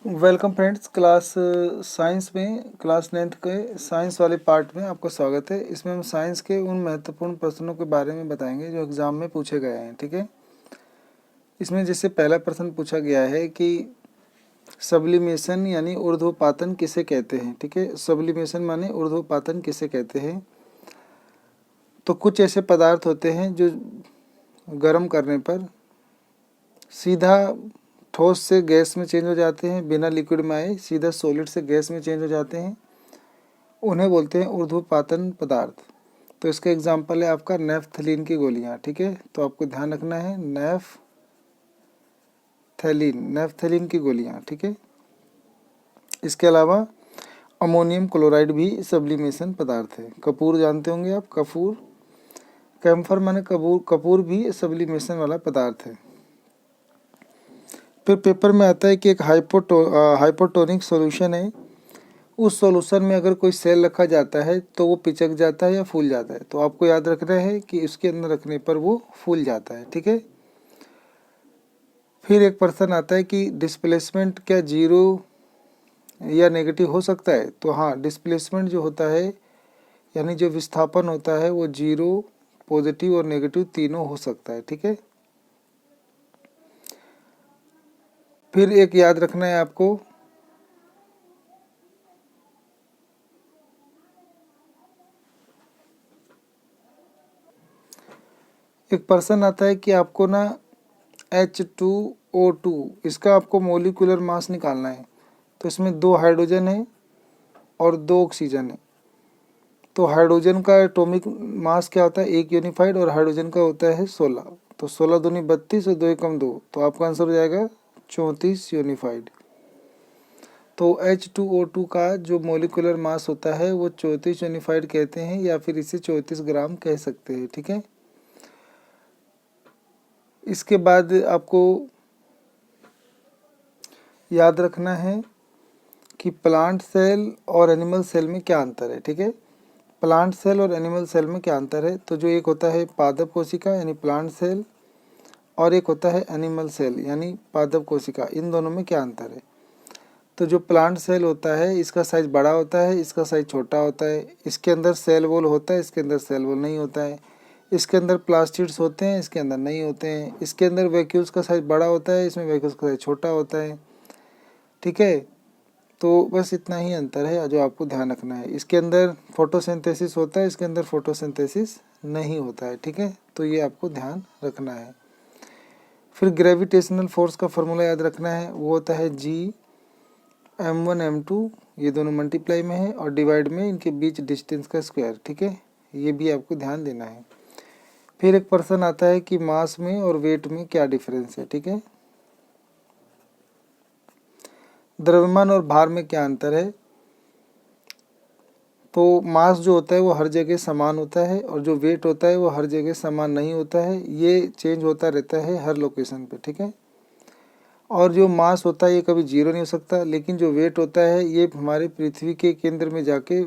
Welcome friends, class science में class 9th के science वाले पार्ट में आपका स्वागत है। इसमें हम साइंस के उन महत्वपूर्ण प्रश्नों के बारे में बताएंगे जो एग्ज़ाम में पूछे गए हैं। ठीक है, इसमें जैसे पहला प्रश्न पूछा गया है कि सब्लिमेशन यानी ऊर्ध्वपातन किसे कहते हैं। ठीक है, सब्लिमेशन माने ऊर्ध्वपातन किसे कहते हैं। तो कुछ ऐसे पदार्थ होते हैं जो गर्म करने पर सीधा ठोस से गैस में चेंज हो जाते हैं, बिना लिक्विड में आए सीधा सॉलिड से गैस में चेंज हो जाते हैं, उन्हें बोलते हैं ऊर्ध्वपातन पदार्थ। तो इसका एग्जाम्पल है आपका नेफ्थलीन की गोलियां। ठीक है, तो आपको ध्यान रखना है नेफ्थलीन की गोलियां। ठीक है, इसके अलावा अमोनियम क्लोराइड भी सब्लिमेशन पदार्थ है। कपूर जानते होंगे आप, कपूर, कैम्फर माने कपूर भी सब्लिमेशन वाला पदार्थ है। फिर पेपर में आता है कि एक हाइपोटोनिक सॉल्यूशन है, उस सॉल्यूशन में अगर कोई सेल रखा जाता है तो वो पिचक जाता है या फूल जाता है। तो आपको याद रखना है कि उसके अंदर रखने पर वो फूल जाता है। ठीक है, फिर एक प्रश्न आता है कि डिस्प्लेसमेंट क्या जीरो या नेगेटिव हो सकता है। तो हाँ, डिस्प्लेसमेंट जो होता है यानी जो विस्थापन होता है वो जीरो, पॉजिटिव और नेगेटिव तीनों हो सकता है। ठीक है, फिर एक याद रखना है आपको, एक प्रश्न आता है कि आपको ना H2O2 इसका आपको मोलिकुलर मास निकालना है। तो इसमें 2 हाइड्रोजन है और 2 ऑक्सीजन है। तो हाइड्रोजन का एटॉमिक मास क्या होता है, 1 यूनिफाइड, और हाइड्रोजन का होता है 16। तो 16 दूनी 32 और 2 एकम 2, तो आपका आंसर हो जाएगा 34 यूनिफाइड। तो H2O2 का जो मोलिकुलर मास होता है वो 34 यूनिफाइड कहते हैं, या फिर इसे 34 ग्राम कह सकते हैं। ठीक है, इसके बाद आपको याद रखना है कि प्लांट सेल और एनिमल सेल में क्या अंतर है। ठीक है, प्लांट सेल और एनिमल सेल में क्या अंतर है। तो जो एक होता है पादप कोशिका यानी प्लांट सेल, और एक होता है एनिमल सेल यानी पादप कोशिका, इन दोनों में क्या अंतर है। तो जो प्लांट सेल होता है इसका साइज बड़ा होता है, इसका साइज छोटा होता है, इसके अंदर सेल वॉल होता है, इसके अंदर सेल वॉल नहीं होता है, इसके अंदर प्लास्टिड्स होते हैं, इसके अंदर नहीं होते हैं, इसके अंदर वैक्यूल्स का साइज बड़ा होता है, इसमें वैक्यूल्स का साइज छोटा होता है। ठीक है, तो बस इतना ही अंतर है जो आपको ध्यान रखना है। इसके अंदर फोटोसिंथेसिस होता है, इसके अंदर फोटोसिंथेसिस नहीं होता है। ठीक है, तो ये आपको ध्यान रखना है। फिर ग्रेविटेशनल फोर्स का फॉर्मूला याद रखना है, वो होता है G m1 m2, ये दोनों मल्टीप्लाई में है और डिवाइड में इनके बीच डिस्टेंस का स्क्वायर। ठीक है, ये भी आपको ध्यान देना है। फिर एक प्रश्न आता है कि मास में और वेट में क्या डिफरेंस है। ठीक है, द्रव्यमान और भार में क्या अंतर है। तो मास जो होता है वो हर जगह समान होता है, और जो वेट होता है वो हर जगह समान नहीं होता है, ये चेंज होता रहता है हर लोकेशन पे। ठीक है, और जो मास होता है ये कभी जीरो नहीं हो सकता, लेकिन जो वेट होता है ये हमारे पृथ्वी के केंद्र में जाके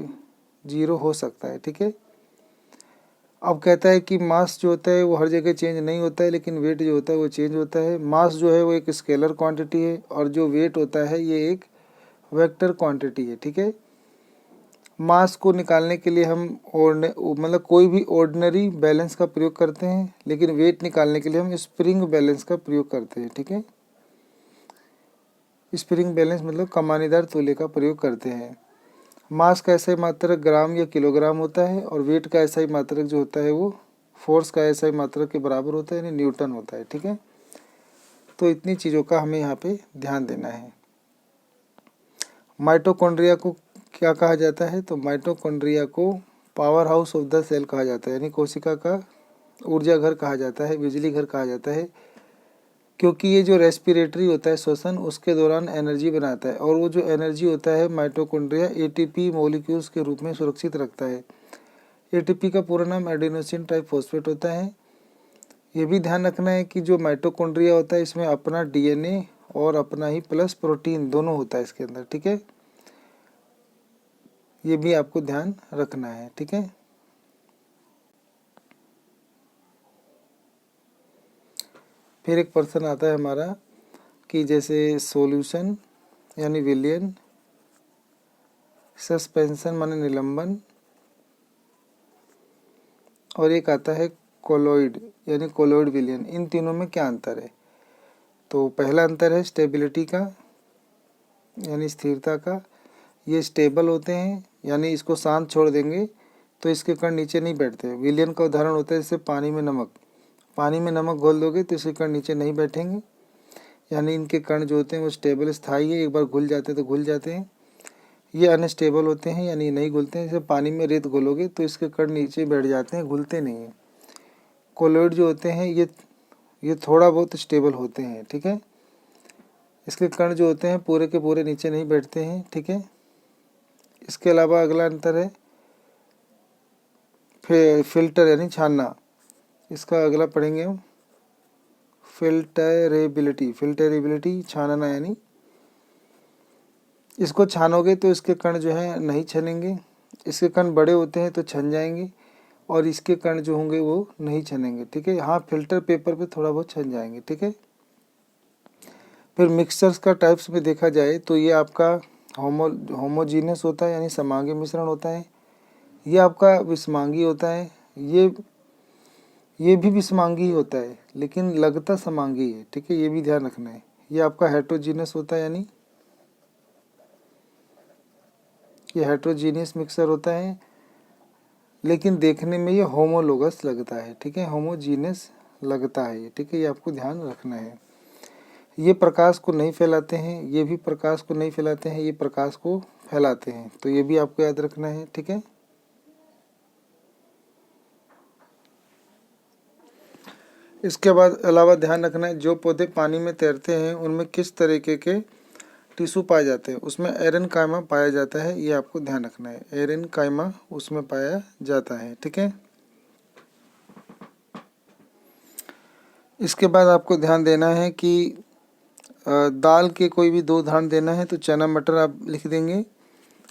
जीरो हो सकता है। ठीक है, अब कहता है कि मास जो होता है वो हर जगह चेंज नहीं होता है, लेकिन वेट जो होता है वो चेंज होता है। मास जो है वो एक स्केलर क्वांटिटी है, और जो वेट होता है ये एक वेक्टर क्वांटिटी है। ठीक है, मास को निकालने के लिए हम मतलब कोई भी ऑर्डिनरी बैलेंस का प्रयोग करते हैं, लेकिन वेट निकालने के लिए हम स्प्रिंग बैलेंस का प्रयोग करते हैं। ठीक है, स्प्रिंग बैलेंस मतलब कमानीदार तौले का प्रयोग करते हैं। मास का ऐसा ही मात्रक ग्राम या किलोग्राम होता है, और वेट का ऐसा ही मात्रक जो होता है वो फोर्स का ऐसा ही मात्रक के बराबर होता है, यानी न्यूटन होता है। ठीक है, तो इतनी चीज़ों का हमें यहाँ पे ध्यान देना है। माइटोकॉन्ड्रिया को क्या कहा जाता है। तो माइटोकॉन्ड्रिया को power house of the cell कहा जाता है, यानी कोशिका का ऊर्जा घर कहा जाता है, बिजली घर कहा जाता है, क्योंकि ये जो रेस्पिरेटरी होता है श्वसन, उसके दौरान एनर्जी बनाता है, और वो जो एनर्जी होता है माइटोकॉन्ड्रिया एटीपी मॉलिक्यूल्स के रूप में सुरक्षित रखता है। एटीपी का पूरा नाम एडेनोसिन ट्राइफॉस्फेट होता है। ये भी ध्यान रखना है कि जो माइटोकॉन्ड्रिया होता है इसमें अपना डीएनए और अपना ही प्लस प्रोटीन दोनों होता है इसके अंदर। ठीक है, ये भी आपको ध्यान रखना है। ठीक है, फिर एक प्रश्न आता है हमारा कि जैसे सॉल्यूशन यानी विलियन, सस्पेंशन माने निलंबन, और एक आता है कोलोइड यानी कोलोइड विलियन। इन तीनों में क्या अंतर है? तो पहला अंतर है स्टेबिलिटी का यानी स्थिरता का। ये स्टेबल होते हैं यानी इसको शांत छोड़ देंगे तो इसके कण नीचे नहीं बैठते। विलियन का उदाहरण होता है जैसे पानी में नमक घोल दोगे तो इसके कण नीचे नहीं बैठेंगे, यानी इनके कण जो होते हैं वो स्टेबल स्थायी है, एक बार घुल जाते हैं तो घुल जाते हैं। ये अनस्टेबल होते हैं यानी नहीं घुलते हैं, जैसे पानी में रेत घोलोगे तो इसके कण नीचे बैठ जाते हैं, घुलते नहीं हैं। कोलोइड जो होते हैं ये थोड़ा बहुत स्टेबल होते हैं, ठीक है। इसके कण जो होते हैं पूरे के पूरे नीचे नहीं बैठते हैं, ठीक है। इसके अलावा अगला अंतर है फिल्टर यानी छानना। इसका अगला पढ़ेंगे हम फिल्टरेबिलिटी छानना, यानी इसको छानोगे तो इसके कण जो है नहीं छनेंगे। इसके कण बड़े होते हैं तो छन जाएंगे और इसके कण जो होंगे वो नहीं छनेंगे, ठीक है। हाँ, फिल्टर पेपर पे थोड़ा बहुत छन जाएंगे, ठीक है। फिर मिक्सचर्स का टाइप्स में देखा जाए तो ये आपका होमोजीनियस होता है यानी समांगी मिश्रण होता है। ये आपका विषमांगी होता है। ये भी विषमांगी ही होता है लेकिन लगता समांगी है, ठीक है, ये भी ध्यान रखना है। ये आपका हेट्रोजीनियस होता है यानी ये हेट्रोजीनियस मिक्सर होता है लेकिन देखने में ये होमोलोगस लगता है, ठीक है, होमोजीनियस लगता है ये, ठीक है, ये आपको ध्यान रखना है। ये प्रकाश को नहीं फैलाते हैं, ये भी प्रकाश को नहीं फैलाते हैं, ये प्रकाश को फैलाते हैं, तो ये भी आपको याद रखना है, ठीक है। इसके बाद अलावा ध्यान रखना है जो पौधे पानी में तैरते हैं उनमें किस तरीके के टिश्यू पाए जाते हैं। उसमें एरेनकाइमा पाया जाता है, ये आपको ध्यान रखना है, एरेनकाइमा उसमें पाया जाता है, ठीक है। इसके बाद आपको ध्यान देना है कि दाल के कोई भी दो उदाहरण देना है तो चना मटर आप लिख देंगे।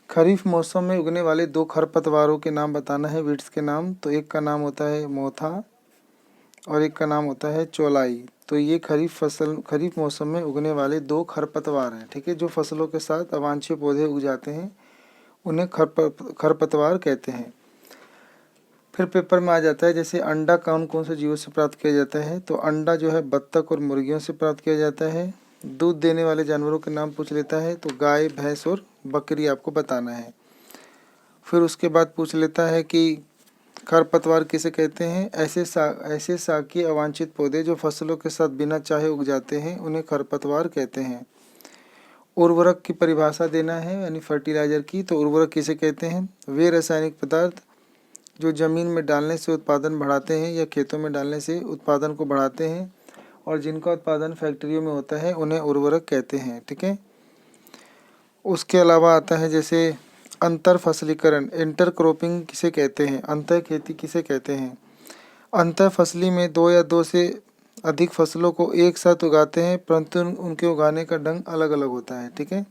खरीफ मौसम में उगने वाले दो खरपतवारों के नाम बताना है, वीड्स के नाम। तो एक का नाम होता है मोथा और एक का नाम होता है चौलाई। तो ये खरीफ मौसम में उगने वाले दो खरपतवार हैं, ठीक है, जो फसलों के साथ अवांछित पौधे उग जाते हैं उन्हें खरपतवार कहते हैं। फिर पेपर में आ जाता है जैसे अंडा कौन कौन से जीवों से प्राप्त किया जाता है। तो अंडा जो है बत्तख और मुर्गियों से प्राप्त किया जाता है। दूध देने वाले जानवरों के नाम पूछ लेता है तो गाय, भैंस और बकरी आपको बताना है। फिर उसके बाद पूछ लेता है कि खरपतवार किसे कहते हैं। ऐसे साकी अवांछित पौधे जो फसलों के साथ बिना चाहे उग जाते हैं उन्हें खरपतवार कहते हैं। उर्वरक की परिभाषा देना है यानी फर्टिलाइजर की। तो उर्वरक किसे कहते हैं? वे रासायनिक पदार्थ जो जमीन में डालने से उत्पादन बढ़ाते हैं या खेतों में डालने से उत्पादन को बढ़ाते हैं और जिनका उत्पादन फैक्ट्रियों में होता है उन्हें उर्वरक कहते हैं, ठीक है। उसके अलावा आता है जैसे अंतर फसलीकरण, इंटर क्रॉपिंग किसे कहते हैं, अंतर खेती किसे कहते हैं। अंतर फसली में दो या दो से अधिक फसलों को एक साथ उगाते हैं परंतु उनके उगाने का ढंग अलग अलग होता है, ठीक है,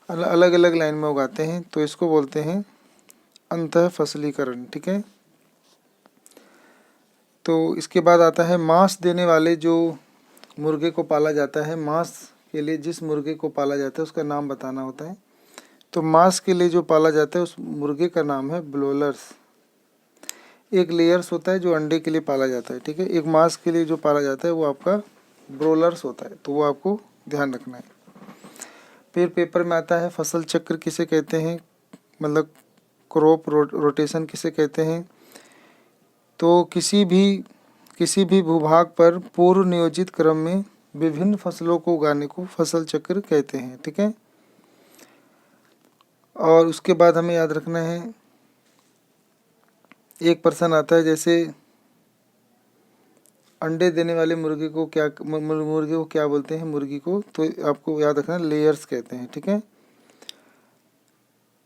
अलग अलग लाइन में उगाते हैं तो इसको बोलते हैं अंतर फसलीकरण, ठीक है। तो इसके बाद आता है मांस देने वाले जो मुर्गे को पाला जाता है, मांस के लिए जिस मुर्गे को पाला जाता है उसका नाम बताना होता है। तो मांस के लिए जो पाला जाता है उस मुर्गे का नाम है ब्रोलर्स। एक लेयर्स होता है जो अंडे के लिए पाला जाता है, ठीक है। एक मांस के लिए जो पाला जाता है वो आपका ब्रोलर्स होता है, तो वो आपको ध्यान रखना है। फिर पेपर में आता है फसल चक्र किसे कहते हैं, मतलब क्रॉप रोटेशन किसे कहते हैं। तो किसी भी भूभाग पर पूर्व नियोजित क्रम में विभिन्न फसलों को उगाने को फसल चक्र कहते हैं, ठीक है। और उसके बाद हमें याद रखना है एक प्रश्न आता है जैसे अंडे देने वाले मुर्गे को क्या बोलते हैं, मुर्गी को, तो आपको याद रखना है लेयर्स कहते हैं, ठीक है।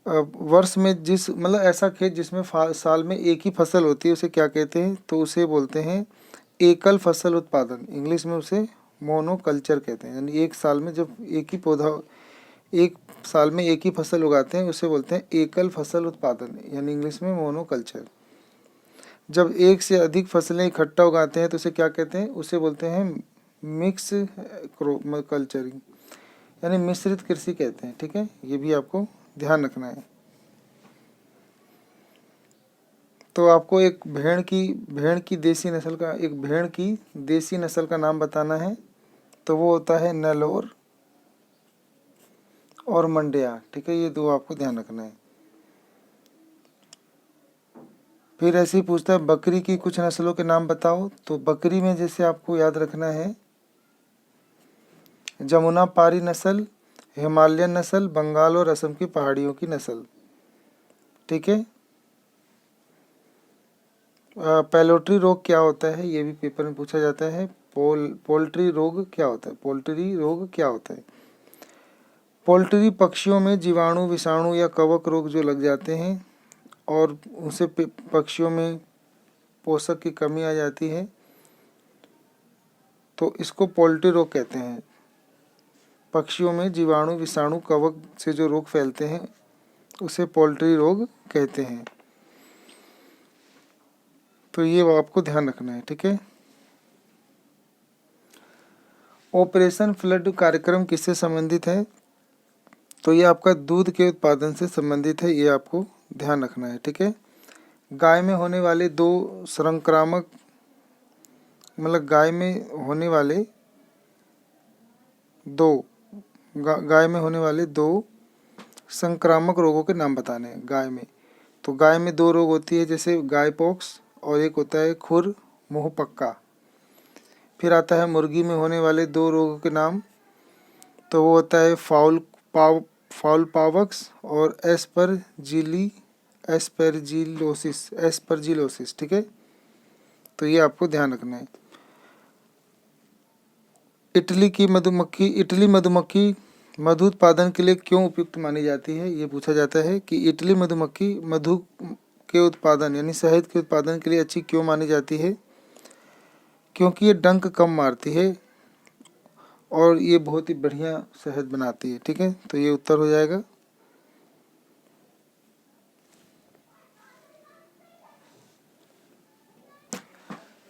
वर्ष में मतलब ऐसा खेत जिसमें साल में एक ही फसल होती है उसे क्या कहते हैं, तो उसे बोलते हैं एकल फसल उत्पादन, इंग्लिश में उसे मोनोकल्चर कहते हैं। यानी एक साल में एक ही फसल उगाते हैं उसे बोलते हैं एकल फसल उत्पादन, यानी इंग्लिश में मोनोकल्चर। जब एक से अधिक फसलें इकट्ठा उगाते हैं तो उसे क्या कहते हैं, उसे बोलते हैं मिक्स कल्चरिंग, यानी मिश्रित कृषि कहते हैं, ठीक है, ये भी आपको ध्यान रखना है। तो आपको एक भेड़ की देसी नस्ल का नाम बताना है, तो वो होता है नेलोर और मंडिया, ठीक है, ये दो आपको ध्यान रखना है। फिर ऐसे ही पूछता है बकरी की कुछ नस्लों के नाम बताओ, तो बकरी में जैसे आपको याद रखना है जमुना पारी नस्ल, हिमालयन नस्ल, बंगाल और असम की पहाड़ियों की नस्ल, ठीक है। पोल्ट्री रोग क्या होता है, ये भी पेपर में पूछा जाता है। पोल्ट्री रोग क्या होता है? पोल्ट्री पक्षियों में जीवाणु, विषाणु या कवक रोग जो लग जाते हैं और उनसे पक्षियों में पोषक की कमी आ जाती है, तो इसको पोल्ट्री रोग कहते हैं। पक्षियों में जीवाणु, विषाणु, कवक से जो रोग फैलते हैं उसे पोल्ट्री रोग कहते हैं। तो ये आपको ध्यान रखना है, ठीक है। ऑपरेशन फ्लड कार्यक्रम किससे संबंधित है? तो ये आपका दूध के उत्पादन से संबंधित है, ये आपको ध्यान रखना है, ठीक है। गाय में होने वाले दो संक्रामक गाय में होने वाले दो संक्रामक रोगों के नाम बताने हैं गाय में। तो गाय में दो रोग होती है, जैसे गाय पॉक्स और एक होता है खुर मुंह पक्का। फिर आता है मुर्गी में होने वाले दो रोगों के नाम, तो वो होता है फाउल पावक्स और एस्परजिलोसिस, ठीक है। तो ये आपको ध्यान रखना है। इटली मधुमक्खी मधु उत्पादन के लिए क्यों उपयुक्त मानी जाती है? ये पूछा जाता है कि इटली मधुमक्खी मधु के उत्पादन यानी शहद के उत्पादन के लिए अच्छी क्यों मानी जाती है? क्योंकि ये डंक कम मारती है और ये बहुत ही बढ़िया शहद बनाती है, ठीक है। तो ये उत्तर हो जाएगा।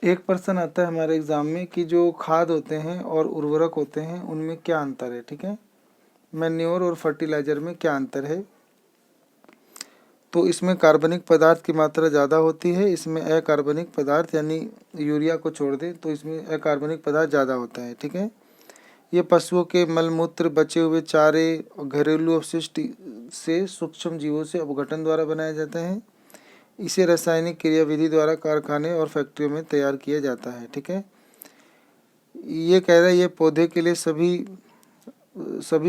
एक प्रश्न आता है हमारे एग्जाम में कि जो खाद होते हैं और उर्वरक होते हैं उनमें क्या अंतर है, ठीक है। मैन्योर और फर्टिलाइजर में क्या अंतर है? तो इसमें कार्बनिक पदार्थ की मात्रा ज़्यादा होती है, इसमें अकार्बनिक पदार्थ यानी यूरिया को छोड़ दें तो इसमें अकार्बनिक पदार्थ ज़्यादा होता है, ठीक है। ये पशुओं के मलमूत्र, बचे हुए चारे और घरेलू अपशिष्ट से सूक्ष्म जीवों से अपघटन द्वारा बनाए जाते हैं। इसे रासायनिक क्रियाविधि द्वारा कारखाने और फैक्ट्रियों में तैयार किया जाता है, ठीक है। ये कह रहा है ये पौधे के लिए सभी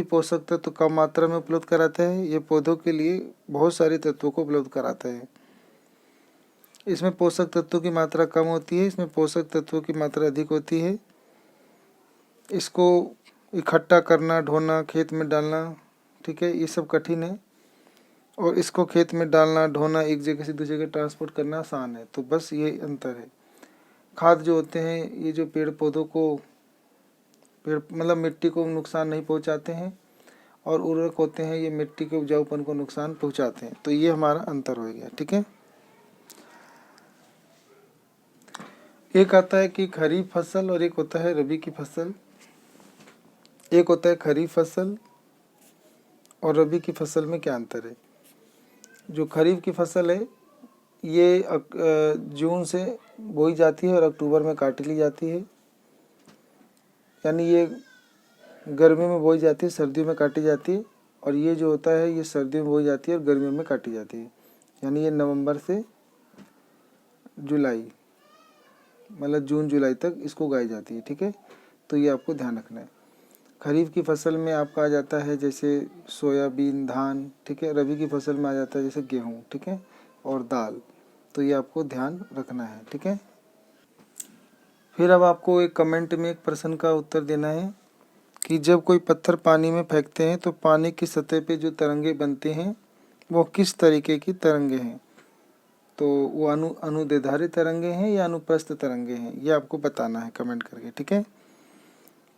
पोषक तत्व कम मात्रा में उपलब्ध कराता है, ये पौधों के लिए बहुत सारे तत्वों को उपलब्ध कराता है। इसमें पोषक तत्वों की मात्रा कम होती है, इसमें पोषक तत्वों की मात्रा अधिक होती है। इसको इकट्ठा करना, ढोना, खेत में डालना, ठीक है, ये सब कठिन है। और इसको खेत में डालना, ढोना, एक जगह से दूसरी जगह ट्रांसपोर्ट करना आसान है। तो बस ये अंतर है। खाद जो होते हैं ये जो मिट्टी को नुकसान नहीं पहुंचाते हैं, और उर्वरक होते हैं ये मिट्टी के उपजाऊपन को नुकसान पहुंचाते हैं। तो ये हमारा अंतर हो गया, ठीक है। एक आता है कि खरीफ फसल और एक होता है रबी की फसल। एक होता है खरीफ फसल और रबी की फसल में क्या अंतर है? जो खरीफ की फसल है ये जून से बोई जाती है और अक्टूबर में काट ली जाती है, यानी ये गर्मियों में बोई जाती है, सर्दियों में काटी जाती है। और ये जो होता है ये सर्दियों में बोई जाती है और गर्मियों में काटी जाती है, यानी ये नवंबर से जुलाई जून जुलाई तक इसको उगाई जाती है, ठीक है। तो ये आपको ध्यान रखना है। खरीफ की फसल में आपका आ जाता है जैसे सोयाबीन, धान, ठीक है। रबी की फसल में आ जाता है जैसे गेहूँ, ठीक है, और दाल। तो ये आपको ध्यान रखना है, ठीक है। फिर अब आपको एक कमेंट में एक प्रश्न का उत्तर देना है कि जब कोई पत्थर पानी में फेंकते हैं तो पानी की सतह पे जो तरंगे बनते हैं वो किस तरीके की तरंगे हैं? तो वो अनुदैर्ध्य तरंगे हैं या अनुप्रस्थ तरंगे हैं, ये आपको बताना है कमेंट करके, ठीक है।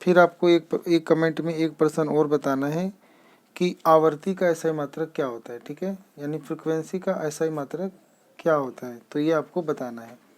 फिर आपको एक कमेंट में एक प्रश्न और बताना है कि आवर्ती का एसआई मात्रक क्या होता है, ठीक है, यानी फ्रिक्वेंसी का एसआई मात्रक क्या होता है, तो ये आपको बताना है।